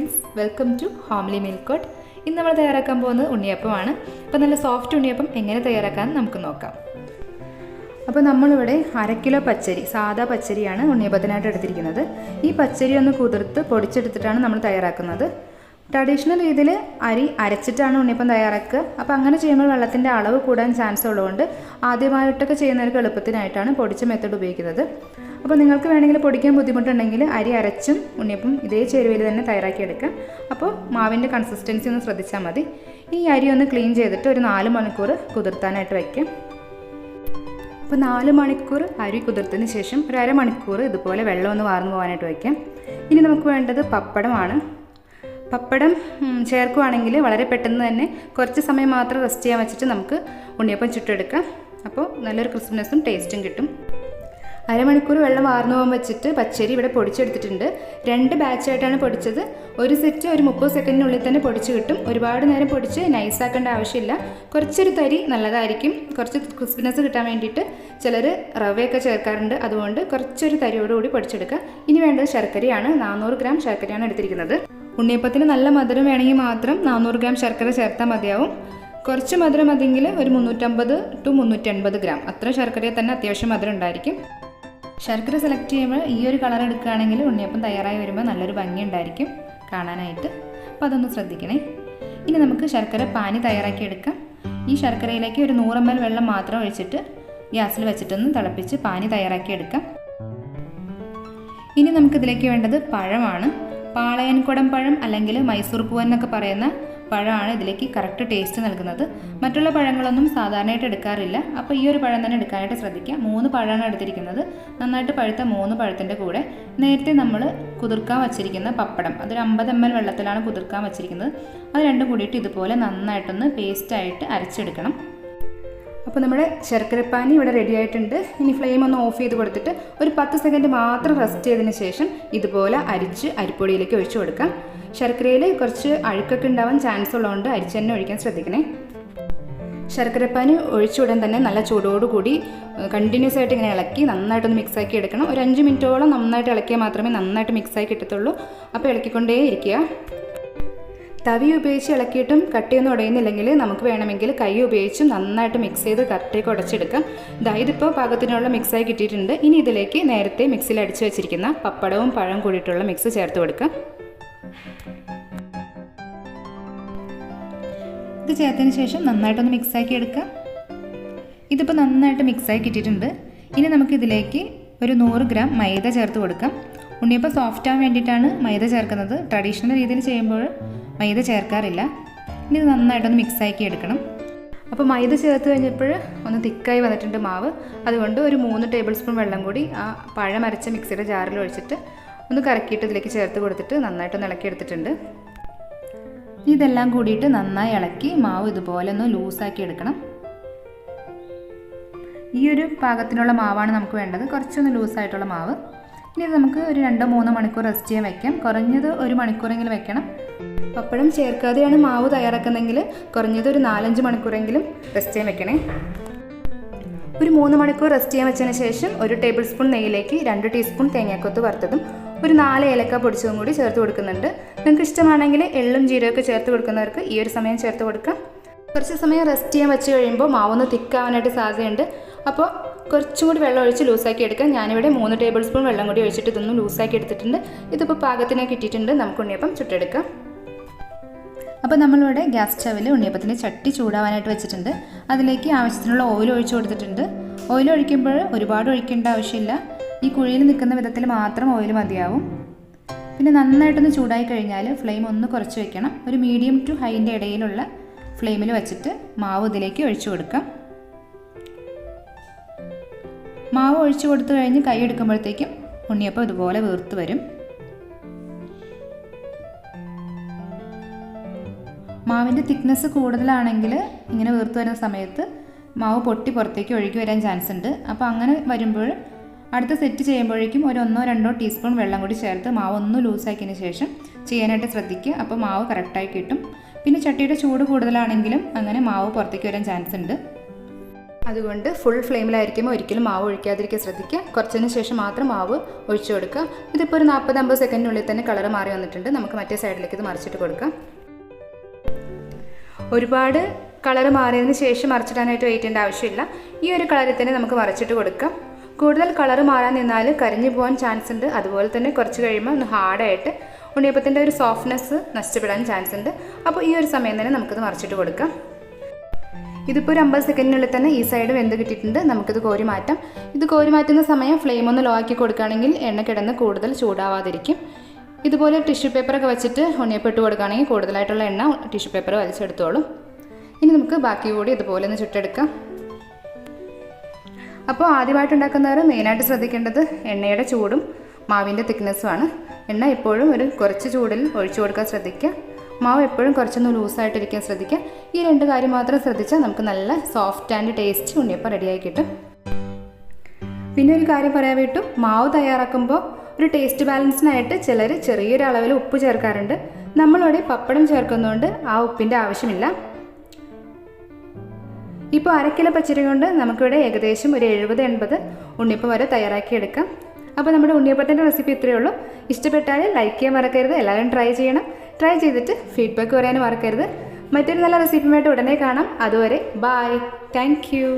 Friends, welcome to homelymealcourt. ഇന്ന് നമ്മൾ തയ്യാറാക്കാൻ പോകുന്നത് ഉണ്ണിയപ്പമാണ്. അപ്പോൾ നല്ല സോഫ്റ്റ് ഉണ്ണിയപ്പം എങ്ങനെ തയ്യാറാക്കാമെന്ന് നമുക്ക് നോക്കാം. അപ്പോൾ നമ്മളിവിടെ 1/2 കിലോ പച്ചരി, സാധാ പച്ചരിയാണ് ഉണ്ണിയപ്പത്തിനായിട്ട് എടുത്തിരിക്കുന്നത്. ഈ പച്ചരി ഒന്ന് കുതിർത്ത് പൊടിച്ചെടുത്തിട്ടാണ് നമ്മൾ തയ്യാറാക്കുന്നത്. ട്രഡീഷണൽ രീതിയിൽ അരി അരച്ചിട്ടാണ് ഉണ്ണിയപ്പം തയ്യാറാക്കുക. അപ്പോൾ അങ്ങനെ ചെയ്യുമ്പോൾ വെള്ളത്തിൻ്റെ അളവ് കൂടാൻ ചാൻസ് ഉള്ളതുകൊണ്ട് ആദ്യമായിട്ടൊക്കെ ചെയ്യുന്നവർക്ക് എളുപ്പത്തിനായിട്ടാണ് പൊടിച്ച മെത്തേഡ് ഉപയോഗിക്കുന്നത്. അപ്പോൾ നിങ്ങൾക്ക് വേണമെങ്കിൽ പൊടിക്കാൻ ബുദ്ധിമുട്ടുണ്ടെങ്കിൽ അരി അരച്ചും ഉണ്ണിയപ്പം ഇതേ ചേരുവയിൽ തന്നെ തയ്യാറാക്കിയെടുക്കാം. അപ്പോൾ മാവിൻ്റെ കൺസിസ്റ്റൻസി ഒന്ന് ശ്രദ്ധിച്ചാൽ മതി. ഈ അരി ഒന്ന് ക്ലീൻ ചെയ്തിട്ട് ഒരു 4 മണിക്കൂർ കുതിർത്താനായിട്ട് വയ്ക്കാം. അപ്പോൾ 4 മണിക്കൂർ അരി കുതിർത്തതിന് ശേഷം ഒരു അരമണിക്കൂർ ഇതുപോലെ വെള്ളം ഒന്ന് വാർന്നു പോകാനായിട്ട് വയ്ക്കാം. ഇനി നമുക്ക് വേണ്ടത് പപ്പടമാണ്. പപ്പടം ചേർക്കുകയാണെങ്കിൽ വളരെ പെട്ടെന്ന് തന്നെ കുറച്ച് സമയം മാത്രം റെസ്റ്റ് ചെയ്യാൻ വെച്ചിട്ട് നമുക്ക് ഉണ്ണിയപ്പം ചുട്ടെടുക്കാം. അപ്പോൾ നല്ലൊരു ക്രിസ്പിനെസ്സും ടേസ്റ്റും കിട്ടും. അരമണിക്കൂർ വെള്ളം വാർന്നു പോകാൻ വെച്ചിട്ട് പച്ചരി ഇവിടെ പൊടിച്ചെടുത്തിട്ടുണ്ട്. 2 ബാച്ചായിട്ടാണ് പൊടിച്ചത്. ഒരു സെറ്റ് ഒരു 30 സെക്കൻഡിനുള്ളിൽ തന്നെ പൊടിച്ച് കിട്ടും. ഒരുപാട് നേരം പൊടിച്ച് നൈസാക്കേണ്ട ആവശ്യമില്ല. കുറച്ചൊരു തരി നല്ലതായിരിക്കും. കുറച്ച് ക്രിസ്പിനെസ് കിട്ടാൻ വേണ്ടിയിട്ട് ചിലർ റവയൊക്കെ ചേർക്കാറുണ്ട്. അതുകൊണ്ട് കുറച്ചൊരു തരിയോടുകൂടി പൊടിച്ചെടുക്കുക. ഇനി വേണ്ടത് ശർക്കരയാണ്. 400 ഗ്രാം ശർക്കരയാണ് എടുത്തിരിക്കുന്നത്. ഉണ്ണിയപ്പത്തിന് നല്ല മധുരം വേണമെങ്കിൽ മാത്രം 400 ഗ്രാം ശർക്കര ചേർത്താൽ മതിയാവും. കുറച്ച് മധുരം മതിയെങ്കിൽ ഒരു 350 to 380 ഗ്രാം അത്ര ശർക്കരയിൽ തന്നെ അത്യാവശ്യം മധുരം ഉണ്ടായിരിക്കും. ശർക്കര സെലക്ട് ചെയ്യുമ്പോൾ ഈ ഒരു കളർ എടുക്കുകയാണെങ്കിൽ ഉണ്ണിയപ്പം തയ്യാറായി വരുമ്പോൾ നല്ലൊരു ഭംഗി ഉണ്ടായിരിക്കും കാണാനായിട്ട്. അപ്പോൾ അതൊന്ന് ശ്രദ്ധിക്കണേ. ഇനി നമുക്ക് ശർക്കര പാനി തയ്യാറാക്കി എടുക്കാം. ഈ ശർക്കരയിലേക്ക് ഒരു 100 ml വെള്ളം മാത്രം ഒഴിച്ചിട്ട് ഗ്യാസിൽ വെച്ചിട്ടൊന്ന് തിളപ്പിച്ച് പാനി തയ്യാറാക്കി എടുക്കാം. ഇനി നമുക്കിതിലേക്ക് വേണ്ടത് പഴമാണ്. പാളയൻകുടം പഴം അല്ലെങ്കിൽ മൈസൂർ പൂവൻ എന്നൊക്കെ പറയുന്ന പഴമാണ് ഇതിലേക്ക് കറക്റ്റ് ടേസ്റ്റ് നൽകുന്നത്. മറ്റുള്ള പഴങ്ങളൊന്നും സാധാരണയായിട്ട് എടുക്കാറില്ല. അപ്പോൾ ഈ ഒരു പഴം തന്നെ എടുക്കാനായിട്ട് ശ്രദ്ധിക്കുക. 3 പഴമാണ് എടുത്തിരിക്കുന്നത്. നന്നായിട്ട് പഴുത്ത 3 പഴത്തിൻ്റെ കൂടെ നേരത്തെ നമ്മൾ കുതിർക്കാൻ വച്ചിരിക്കുന്ന പപ്പടം, അതൊരു 50 ml വെള്ളത്തിലാണ് കുതിർക്കാൻ വച്ചിരിക്കുന്നത്. അത് രണ്ടും കൂടിയിട്ട് ഇതുപോലെ നന്നായിട്ടൊന്ന് പേസ്റ്റായിട്ട് അരച്ചെടുക്കണം. അപ്പോൾ നമ്മുടെ ശർക്കരപ്പാനി ഇവിടെ റെഡി ആയിട്ടുണ്ട്. ഇനി ഫ്ലെയിം ഒന്ന് ഓഫ് ചെയ്ത് കൊടുത്തിട്ട് ഒരു 10 സെക്കൻഡ് മാത്രം റെസ്റ്റ് ചെയ്തതിന് ശേഷം ഇതുപോലെ അരിച്ച് അരിപ്പൊടിയിലേക്ക് ഒഴിച്ചു കൊടുക്കാം. ശർക്കരയിൽ കുറച്ച് അഴുക്കൊക്കെ ഉണ്ടാവാൻ ചാൻസ് ഉള്ളതുകൊണ്ട് അരിച്ച് തന്നെ ഒഴിക്കാൻ ശ്രദ്ധിക്കണേ. ശർക്കരപ്പാനി ഒഴിച്ചുവിടാൻ തന്നെ നല്ല ചൂടോടുകൂടി കണ്ടിന്യൂസ് ആയിട്ട് ഇങ്ങനെ ഇളക്കി നന്നായിട്ടൊന്ന് മിക്സാക്കി എടുക്കണം. ഒരു 5 മിനിറ്റോളം നന്നായിട്ട് ഇളക്കിയാൽ മാത്രമേ നന്നായിട്ട് മിക്സായി കിട്ടത്തുള്ളൂ. അപ്പോൾ ഇളക്കിക്കൊണ്ടേ ഇരിക്കുക. തവി ഉപയോഗിച്ച് ഇളക്കിയിട്ടും കട്ടിയൊന്നും ഉടയുന്നില്ലെങ്കിൽ നമുക്ക് വേണമെങ്കിൽ കൈ ഉപയോഗിച്ചും നന്നായിട്ട് മിക്സ് ചെയ്ത് കട്ടയൊക്കെ ഉടച്ചെടുക്കാം. ഇതിപ്പോൾ പാകത്തിനുള്ള മിക്സായി കിട്ടിയിട്ടുണ്ട്. ഇനി ഇതിലേക്ക് നേരത്തെ മിക്സിയിൽ അടിച്ചു വെച്ചിരിക്കുന്ന പപ്പടവും പഴവും കൂടിയിട്ടുള്ള മിക്സ് ചേർത്ത് കൊടുക്കാം. ഇത് ചേർത്തതിന് ശേഷം നന്നായിട്ടൊന്ന് മിക്സാക്കി എടുക്കാം. ഇതിപ്പോൾ നന്നായിട്ട് മിക്സായി കിട്ടിയിട്ടുണ്ട്. ഇനി നമുക്കിതിലേക്ക് ഒരു 100 ഗ്രാം മൈദ ചേർത്ത് കൊടുക്കാം. ഉണ്ണിയപ്പം സോഫ്റ്റ് ആവാൻ വേണ്ടിയിട്ടാണ് മൈദ ചേർക്കുന്നത്. ട്രഡീഷണൽ രീതിയിൽ ചെയ്യുമ്പോൾ മൈദ ചേർക്കാറില്ല. ഇനി ഇത് നന്നായിട്ടൊന്ന് മിക്സാക്കി എടുക്കണം. അപ്പോൾ മൈദ ചേർത്ത് കഴിഞ്ഞപ്പോൾ ഒന്ന് തിക്കായി വന്നിട്ടുണ്ട് മാവ്. അതുകൊണ്ട് ഒരു 3 ടേബിൾ സ്പൂൺ വെള്ളം കൂടി ആ പഴം അരച്ച മിക്സിയുടെ ജാറിൽ ഒഴിച്ചിട്ട് ഒന്ന് കറക്കിയിട്ട് ഇതിലേക്ക് ചേർത്ത് കൊടുത്തിട്ട് നന്നായിട്ടൊന്ന് ഇളക്കിയെടുത്തിട്ടുണ്ട്. ഇതെല്ലാം കൂടിയിട്ട് നന്നായി ഇളക്കി മാവ് ഇതുപോലെ ഒന്ന് ലൂസാക്കി എടുക്കണം. ഈ ഒരു പാകത്തിനുള്ള മാവാണ് നമുക്ക് വേണ്ടത്. കുറച്ചൊന്ന് ലൂസായിട്ടുള്ള മാവ്. ഇനി ഇത് നമുക്ക് ഒരു 2-3 മണിക്കൂർ റെസ്റ്റ് ചെയ്യാൻ വയ്ക്കാം. കുറഞ്ഞത് 1 മണിക്കൂറെങ്കിലും വെക്കണം. പപ്പടം ചേർക്കാതെയാണ് മാവ് തയ്യാറാക്കുന്നതെങ്കിൽ കുറഞ്ഞത് ഒരു 4-5 മണിക്കൂറെങ്കിലും റെസ്റ്റ് ചെയ്യാൻ വെക്കണേ. ഒരു 3 മണിക്കൂർ റെസ്റ്റ് ചെയ്യാൻ വെച്ചതിന് ശേഷം 1 ടേബിൾ സ്പൂൺ നെയ്യിലേക്ക് 2 ടീസ്പൂൺ തേങ്ങാക്കൊത്ത് വറുത്തതും ഒരു 4 ഏലക്ക പൊടിച്ചതും കൂടി ചേർത്ത് കൊടുക്കുന്നുണ്ട്. നിങ്ങൾക്ക് ഇഷ്ടമാണെങ്കിൽ എള്ളും ജീരകമൊക്കെ ചേർത്ത് കൊടുക്കുന്നവർക്ക് ഈ ഒരു സമയം ചേർത്ത് കൊടുക്കാം. കുറച്ച് സമയം റെസ്റ്റ് ചെയ്യാൻ വെച്ച് കഴിയുമ്പോൾ മാവൊന്ന് തിക്കാവാനായിട്ട് സാധ്യതയുണ്ട്. അപ്പോൾ കുറച്ചും കൂടി വെള്ളം ഒഴിച്ച് ലൂസാക്കി എടുക്കാം. ഞാനിവിടെ 3 ടേബിൾ സ്പൂൺ വെള്ളം കൂടി ഒഴിച്ചിട്ട് ഇതൊന്ന് ലൂസാക്കി എടുത്തിട്ടുണ്ട്. ഇതിപ്പോൾ പാകത്തിന് കിട്ടിയിട്ടുണ്ട്. നമുക്ക് ഉണ്ണിയപ്പം ചുട്ടെടുക്കാം. അപ്പോൾ നമ്മളിവിടെ ഗ്യാസ് സ്റ്റവിൽ ഉണ്ണിയപ്പത്തിൻ്റെ ചട്ടി ചൂടാവാനായിട്ട് വെച്ചിട്ടുണ്ട്. അതിലേക്ക് ആവശ്യത്തിനുള്ള ഓയിൽ ഒഴിച്ച് കൊടുത്തിട്ടുണ്ട്. ഓയിൽ ഒഴിക്കുമ്പോൾ ഒരുപാട് ഒഴിക്കേണ്ട ആവശ്യമില്ല. ഈ കുഴിയിൽ നിൽക്കുന്ന വിധത്തിൽ മാത്രം ഓയിൽ മതിയാവും. പിന്നെ നന്നായിട്ടൊന്ന് ചൂടായി കഴിഞ്ഞാൽ ഫ്ലെയിം ഒന്ന് കുറച്ച് വെക്കണം. ഒരു മീഡിയം ടു ഹൈൻ്റെ ഇടയിലുള്ള ഫ്ലെയിമിൽ വെച്ചിട്ട് മാവ് ഇതിലേക്ക് ഒഴിച്ചു കൊടുക്കാം. മാവ് ഒഴിച്ചു കൊടുത്തു കഴിഞ്ഞ് കൈ എടുക്കുമ്പോഴത്തേക്കും ഉണ്ണിയപ്പം ഇതുപോലെ വീർത്ത് വരും. മാവിൻ്റെ തിക്നെസ് കൂടുതലാണെങ്കിൽ ഇങ്ങനെ വീർത്ത് വരുന്ന സമയത്ത് മാവ് പൊട്ടി പുറത്തേക്ക് ഒഴുകി വരാൻ ചാൻസ് ഉണ്ട്. അപ്പോൾ അങ്ങനെ വരുമ്പോൾ അടുത്ത സെറ്റ് ചെയ്യുമ്പോഴേക്കും ഒരു 1-2 ടീസ്പൂൺ വെള്ളം കൂടി ചേർത്ത് മാവ് ഒന്ന് ലൂസാക്കിയതിന് ശേഷം ചെയ്യാനായിട്ട് ശ്രദ്ധിക്കുക. അപ്പോൾ മാവ് കറക്റ്റായി കിട്ടും. പിന്നെ ചട്ടിയുടെ ചൂട് കൂടുതലാണെങ്കിലും അങ്ങനെ മാവ് പുറത്തേക്ക് വരാൻ ചാൻസ് ഉണ്ട്. അതുകൊണ്ട് ഫുൾ ഫ്ലെയിമിലായിരിക്കുമ്പോൾ ഒരിക്കലും മാവ് ഒഴിക്കാതിരിക്കാൻ ശ്രദ്ധിക്കുക. കുറച്ചതിന് ശേഷം മാത്രം മാവ് ഒഴിച്ചു കൊടുക്കുക. ഇതിപ്പോൾ ഒരു 40-50 സെക്കൻഡിനുള്ളിൽ തന്നെ കളർ മാറി വന്നിട്ടുണ്ട്. നമുക്ക് മറ്റേ സൈഡിലേക്ക് ഇത് മറിച്ചിട്ട് കൊടുക്കാം. ഒരുപാട് കളർ മാറിയതിന് ശേഷം മറിച്ചിടാനായിട്ട് വെയിറ്റ് ചെയ്യേണ്ട ആവശ്യമില്ല. ഈ ഒരു കളറിൽ തന്നെ നമുക്ക് മറിച്ചിട്ട് കൊടുക്കാം. കൂടുതൽ കളർ മാറാൻ നിന്നാൽ കരിഞ്ഞു പോകാൻ ചാൻസ് ഉണ്ട്. അതുപോലെ തന്നെ കുറച്ച് കഴിയുമ്പോൾ ഒന്ന് ഹാർഡായിട്ട് ഉണ്ണിയപ്പത്തിൻ്റെ ഒരു സോഫ്റ്റ്നെസ് നഷ്ടപ്പെടാൻ ചാൻസ് ഉണ്ട്. അപ്പോൾ ഈ ഒരു സമയം തന്നെ നമുക്കിത് മറിച്ചിട്ട് കൊടുക്കാം. ഇതിപ്പോൾ ഒരു 50 സെക്കൻഡിനുള്ളിൽ തന്നെ ഈ സൈഡ് വെന്ത് കിട്ടിയിട്ടുണ്ട്. നമുക്കിത് കോരി മാറ്റാം. ഇത് കോരി മാറ്റുന്ന സമയം ഫ്ലെയിം ഒന്ന് ലോ ആക്കി കൊടുക്കുകയാണെങ്കിൽ എണ്ണ കിടന്ന് കൂടുതൽ ചൂടാവാതിരിക്കും. ഇതുപോലെ ടിഷ്യൂ പേപ്പറൊക്കെ വെച്ചിട്ട് ഉണ്ണിയപ്പം ഇട്ട് കൊടുക്കുകയാണെങ്കിൽ കൂടുതലായിട്ടുള്ള എണ്ണ ടിഷ്യൂ പേപ്പർ വലിച്ചെടുത്തോളും. ഇനി നമുക്ക് ബാക്കി കൂടി ഇതുപോലെ ഒന്ന് ചുട്ടെടുക്കാം. അപ്പോൾ ആദ്യമായിട്ട് ഉണ്ടാക്കുന്നവർ മെയിനായിട്ട് ശ്രദ്ധിക്കേണ്ടത് എണ്ണയുടെ ചൂടും മാവിൻ്റെ തിക്നെസ്സുമാണ്. എണ്ണ എപ്പോഴും ഒരു കുറച്ച് ചൂടിൽ ഒഴിച്ചു കൊടുക്കാൻ ശ്രദ്ധിക്കുക. മാവ് എപ്പോഴും കുറച്ചൊന്ന് ലൂസായിട്ടിരിക്കാൻ ശ്രദ്ധിക്കുക. ഈ 2 കാര്യം മാത്രം ശ്രദ്ധിച്ചാൽ നമുക്ക് നല്ല സോഫ്റ്റ് ആൻഡ് ടേസ്റ്റ് ഉണ്ണിയപ്പം റെഡിയായി കിട്ടും. പിന്നെ ഒരു കാര്യം പറയാൻ വിട്ടു, മാവ് തയ്യാറാക്കുമ്പോൾ ഒരു ടേസ്റ്റ് ബാലൻസിനായിട്ട് ചിലർ ചെറിയൊരു അളവിൽ ഉപ്പ് ചേർക്കാറുണ്ട്. നമ്മളിവിടെ പപ്പടം ചേർക്കുന്നതുകൊണ്ട് ആ ഉപ്പിൻ്റെ ആവശ്യമില്ല. ഇപ്പോൾ 1/2 കിലോ പച്ചരി കൊണ്ട് നമുക്കിവിടെ ഏകദേശം ഒരു 70-80 ഉണ്ണിയപ്പം വരെ തയ്യാറാക്കിയെടുക്കാം. അപ്പോൾ നമ്മുടെ ഉണ്ണിയപ്പത്തിൻ്റെ റെസിപ്പി ഇത്രയേ ഉള്ളൂ. ഇഷ്ടപ്പെട്ടാൽ ലൈക്ക് ചെയ്യാൻ മറക്കരുത്. എല്ലാവരും ട്രൈ ചെയ്യണം. ട്രൈ ചെയ്തിട്ട് ഫീഡ്ബാക്ക് പറയാനും മറക്കരുത്. മറ്റൊരു നല്ല റെസിപ്പിയുമായിട്ട് ഉടനെ കാണാം. അതുവരെ ബൈ. Thank you.